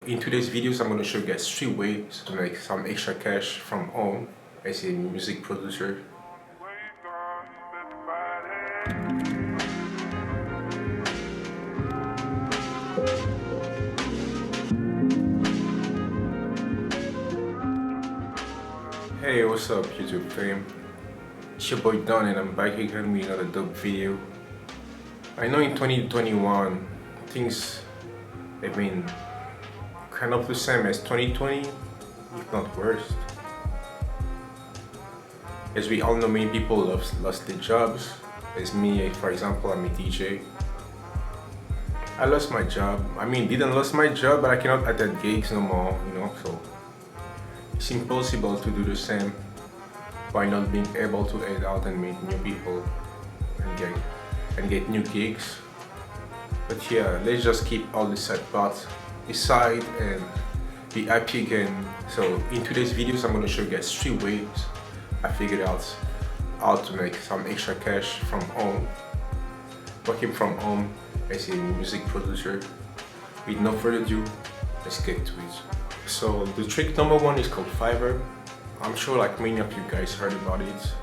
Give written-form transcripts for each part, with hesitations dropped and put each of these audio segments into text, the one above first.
In today's videos, I'm going to show you guys 3 ways to make some extra cash from home as a music producer. Hey, what's up YouTube fam? It's your boy Don and I'm back again with another dope video. I know in 2021 things have been kind of the same as 2020, if not worse. As we all know, many people lost their jobs. As me, for example, I'm a DJ. I lost my job. Didn't lose my job, but I cannot attend gigs no more, so it's impossible to do the same by not being able to head out and meet new people and get new gigs. But yeah, let's just keep all the sad parts aside and be happy again. So in today's videos, I'm going to show you guys 3 ways I figured out how to make some extra cash from home, working from home as a music producer. With no further ado, let's get to it. So the trick number 1 is called Fiverr. I'm sure like many of you guys heard about it.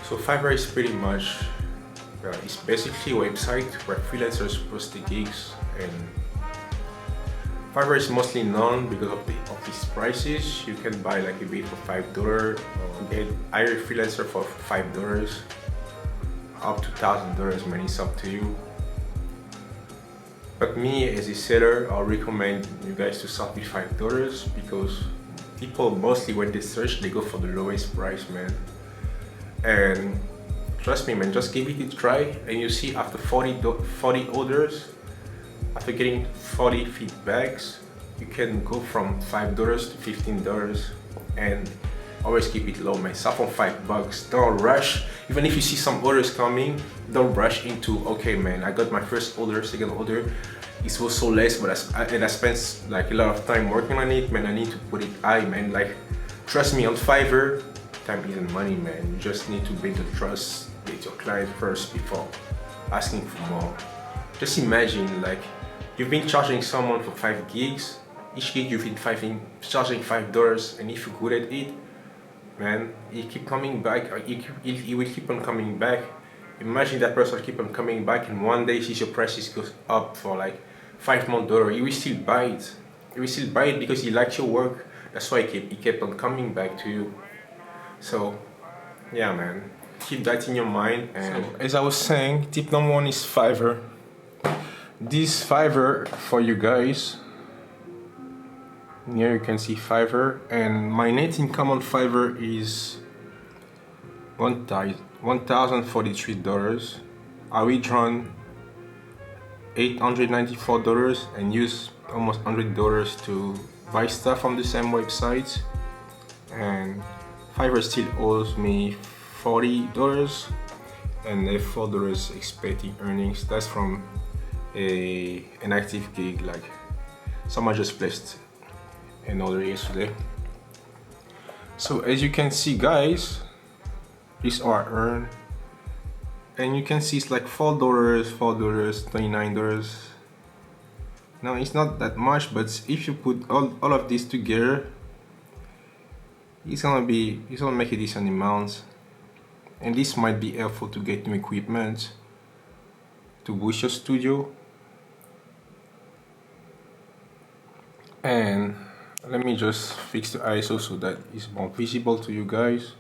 So Fiverr is pretty much it's basically a website where freelancers post the gigs, and Fiverr is mostly known because of its prices. You can buy like a bit for $5 or hire a freelancer for $5 up to $1,000, man, it's up to you. But me as a seller, I'll recommend you guys to start with $5 because people mostly when they search, they go for the lowest price, man. And trust me, man, just give it a try and you see after 40 orders, after getting 40 feedbacks, you can go from $5 to $15 and always keep it low, man. Start from $5. Don't rush. Even if you see some orders coming, don't rush into, okay, man, I got my first order, second order. It was so less, but I spent like a lot of time working on it, man. I need to put it high, man. Like, trust me, on Fiverr, time isn't money, man. You just need to build the trust with your client first before asking for more. Just imagine, like, you've been charging someone for 5 gigs. Each gig you've been charging $5, and if you're good at it, man, you keep coming back. You will keep on coming back. Imagine that person keep on coming back, and one day sees your prices goes up for like $5 more. He will still buy it. He will still buy it because he likes your work. That's why he kept on coming back to you. So, yeah, man, keep that in your mind. And so, as I was saying, tip number 1 is Fiverr. This Fiverr for you guys. Here you can see Fiverr, and my net income on Fiverr is $1,043. I withdrawn $894 and used almost $100 to buy stuff on the same website, and Fiverr still owes me $40 and $4 expected earnings. That's from an active gig, like someone just placed an order yesterday. So as you can see, guys, this is our earn, and you can see it's like $4, $29. Now it's not that much, but if you put all of this together, it's gonna make a decent amount. And this might be helpful to get new equipment to boost your studio. And let me just fix the ISO so that it's more visible to you guys.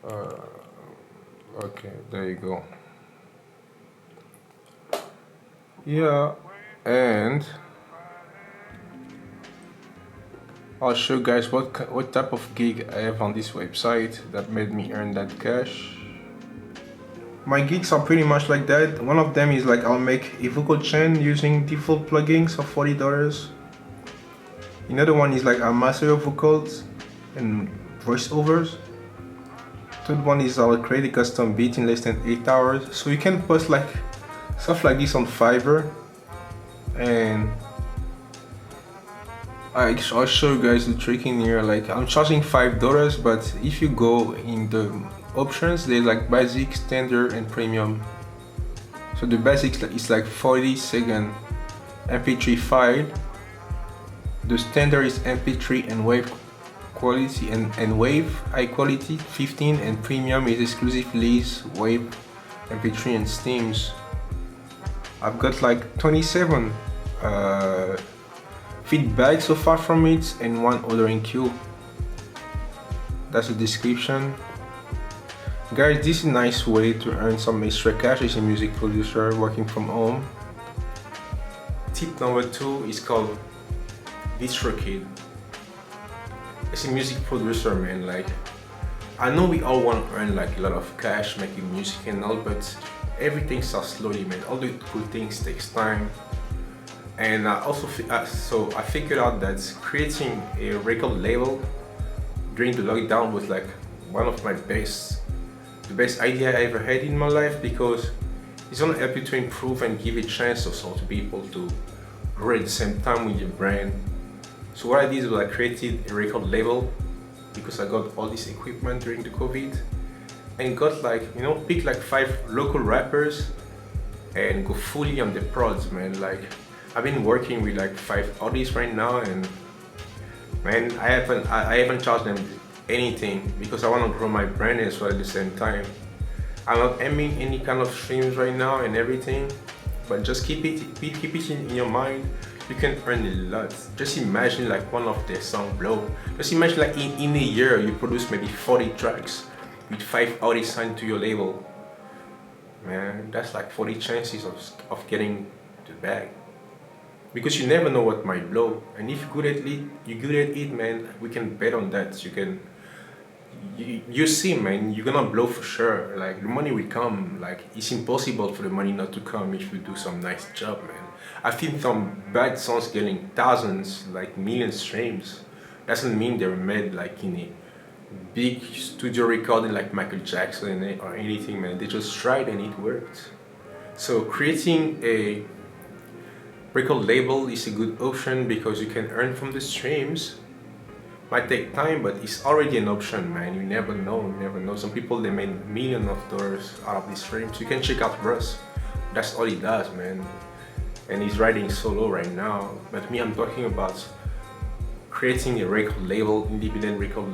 Okay, there you go. Yeah, and I'll show you guys what type of gig I have on this website that made me earn that cash. My gigs are pretty much like that. One of them is like I'll make a vocal chain using default plugins for $40. Another one is like I'll master your vocals and voiceovers. Third one is I'll create a custom beat in less than 8 hours. So you can post like stuff like this on Fiverr, and I'll show you guys the trick in here. Like, I'm charging $5, but if you go in the options, there's like basic, standard, and premium. So the basic is like 40 second MP3 file. The standard is MP3 and wave quality and wave high quality 15, and premium is exclusive lease wave MP3 and steams. I've got like 27 feedback so far from it and one other in queue. That's the description. Guys, this is a nice way to earn some extra cash as a music producer working from home. Tip number 2 is called DistroKid. As a music producer, man, like, I know we all want to earn like a lot of cash making music and all, but everything starts slowly, man. All the good things takes time. And I figured out that creating a record label during the lockdown was like one of the best idea I ever had in my life, because it's gonna help you to improve and give a chance also to people to grow at the same time with your brand. So what I did was I created a record label because I got all this equipment during the COVID, and got like, you know, pick like 5 local rappers and go fully on the prods, man. Like, I've been working with like 5 artists right now, and man, I haven't charged them anything because I want to grow my brand as well at the same time. I'm not aiming any kind of streams right now and everything, but just keep it in your mind. You can earn a lot. Just imagine like one of their songs blow. Just imagine like in a year you produce maybe 40 tracks with 5 artists signed to your label. Man, that's like 40 chances of getting the bag. Because you never know what might blow. And if you're good at it, man, we can bet on that. You see, man, you're gonna blow for sure. Like, the money will come. Like, it's impossible for the money not to come if you do some nice job, man. I've seen some bad songs getting thousands, like millions streams. Doesn't mean they're made like in a big studio recording like Michael Jackson or anything, man. They just tried and it worked. So creating a record label is a good option because you can earn from the streams. Might take time, but it's already an option, man. You never know. Some people, they made millions of dollars out of these streams. You can check out Russ. That's all he does, man. And he's writing solo right now. But me, I'm talking about creating a record label, independent record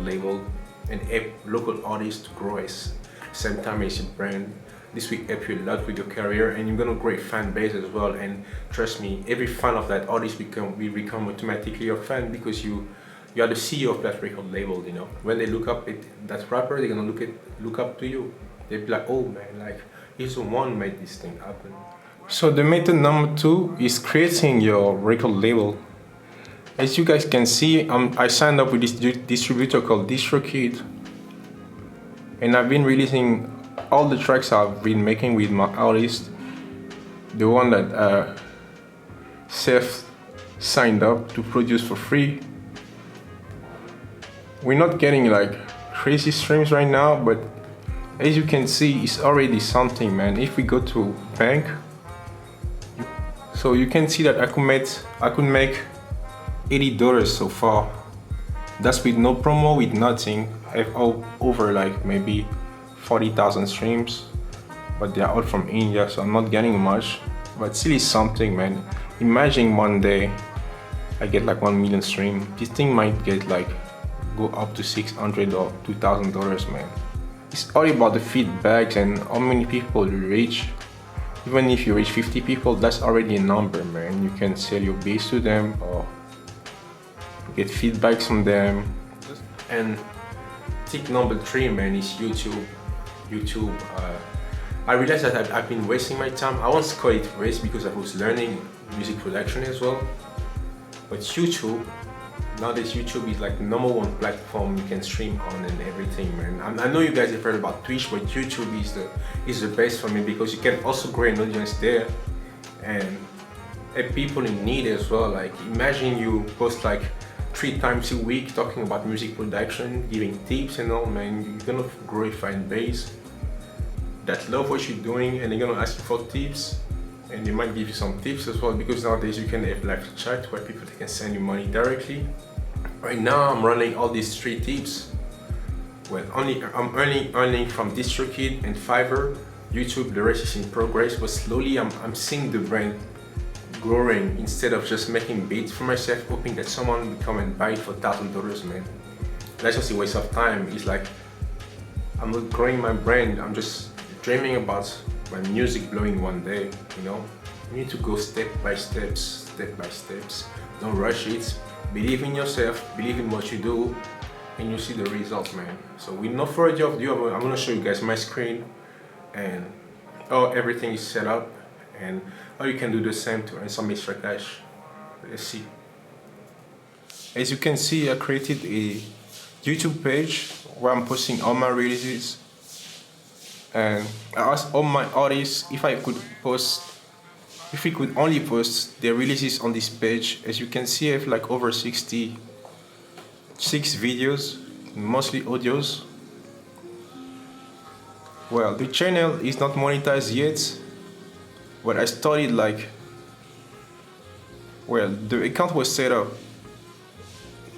label, and help local artists to grow as same time as your brand. This will help you a lot with your career, and you're gonna grow a fan base as well. And trust me, every fan of that artist will become automatically your fan, because you are the CEO of that record label. You know, when they look up at that rapper, they're gonna look up to you. They'll be like, oh man, like, he's the one who made this thing happen. So the method number 2 is creating your record label. As you guys can see, I signed up with this distributor called DistroKid, and I've been releasing all the tracks I've been making with my artist. The one that Seth signed up to produce for free. We're not getting like crazy streams right now, but as you can see, it's already something, man. If we go to bank, so you can see that I could make $80 so far. That's with no promo, with nothing. I have over like maybe 40,000 streams, but they're all from India, so I'm not getting much, but still is something, man. Imagine one day I get like 1 million stream. This thing might get like go up to $600 or $2,000, man. It's all about the feedbacks and how many people you reach. Even if you reach 50 people, that's already a number, man. You can sell your bass to them or get feedbacks from them. And tip number 3, man, is YouTube. I realized that I've been wasting my time. I won't call it waste because I was learning music production as well. But YouTube, nowadays YouTube is like the #1 platform you can stream on and everything, man. I know you guys have heard about Twitch, but YouTube is the best for me because you can also grow an audience there and help people in need as well. Like, imagine you post like 3 times a week talking about music production, giving tips and all, man. You're gonna grow a fan base that love what you're doing, and they're gonna ask you for tips, and they might give you some tips as well, because nowadays you can have live chat where people can send you money directly. Right now I'm running all these 3 tips. Well, I'm earning from DistroKid and Fiverr. YouTube, the rest is in progress, but slowly I'm seeing the brand growing instead of just making beats for myself, hoping that someone will come and buy it for $1,000, man. That's just a waste of time. It's like I'm not growing my brand, I'm just dreaming about my music blowing one day, you know? You need to go step by steps. Don't rush it. Believe in yourself, believe in what you do, and you see the results, man. So with no further ado, I'm gonna show you guys my screen and how everything is set up and how you can do the same to earn some extra cash. Let's see. As you can see, I created a YouTube page where I'm posting all my releases, and I asked all my artists if we could only post their releases on this page. As you can see, I have like over 66 videos, mostly audios. Well, the channel is not monetized yet, but I started the account was set up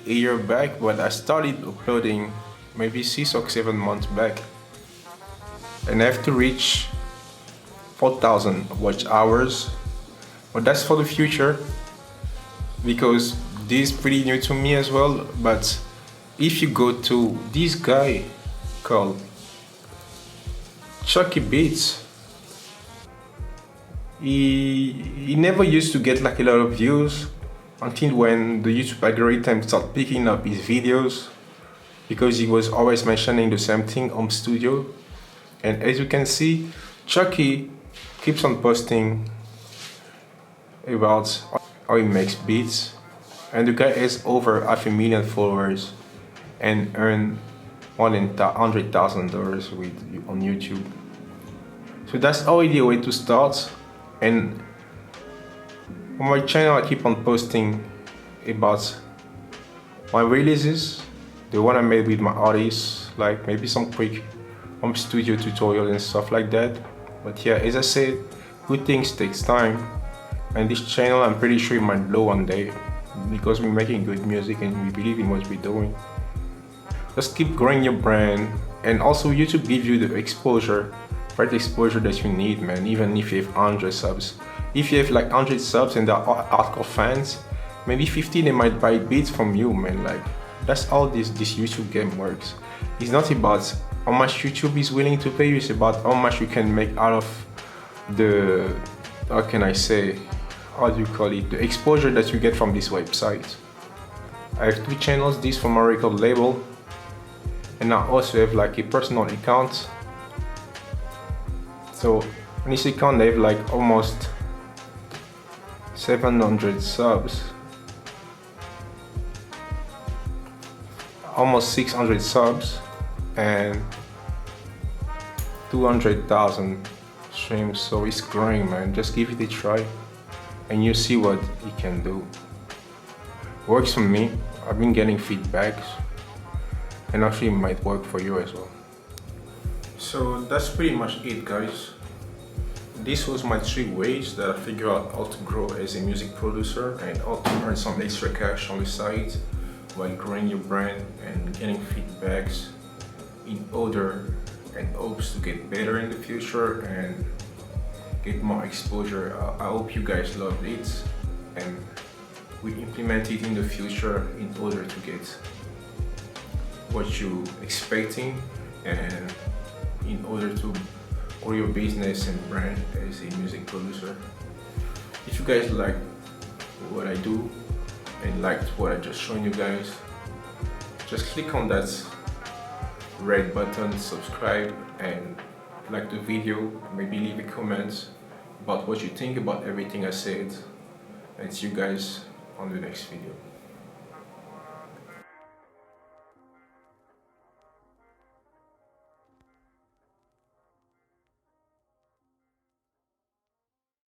a year back, but I started uploading maybe 6 or 7 months back, and I have to reach 4,000 watch hours. But that's for the future, because this is pretty new to me as well. But if you go to this guy called Chucky Beats, he never used to get like a lot of views until when the YouTube algorithm started picking up his videos, because he was always mentioning the same thing, home studio. And as you can see, Chucky keeps on posting about how he makes beats, and the guy has over 500,000 followers and earned more than $100,000 on YouTube. So that's already a way to start. And on my channel, I keep on posting about my releases, the one I made with my artists, like maybe some quick home studio tutorial and stuff like that. But yeah, as I said, good things takes time, and this channel, I'm pretty sure it might blow one day, because we're making good music and we believe in what we're doing. Just keep growing your brand, and also YouTube gives you the exposure, right exposure that you need, man. Even if you have 100 subs, if you have like 100 subs and they're hardcore fans, maybe 50 they might buy beats from you, man. Like, that's how this YouTube game works. It's not about how much YouTube is willing to pay you, it's about how much you can make out of the, how can I say, how do you call it, the exposure that you get from this website. I have 2 channels, this for my record label, and I also have like a personal account. So on this account I have like almost 700 subs, almost 600 subs, and 200,000 streams. So it's growing, man. Just give it a try and you see what it can do. Works for me. I've been getting feedbacks, and actually it might work for you as well. So that's pretty much it, guys. This was my 3 ways that I figured out how to grow as a music producer and how to earn some extra cash on the side while growing your brand and getting feedbacks in order and hopes to get better in the future and get more exposure. I hope you guys loved it, and we implement it in the future in order to get what you're expecting and in order to grow your business and brand as a music producer. If you guys like what I do and liked what I just shown you guys, just click on that red button, subscribe, and like the video. Maybe leave a comment about what you think about everything I said, and see you guys on the next video.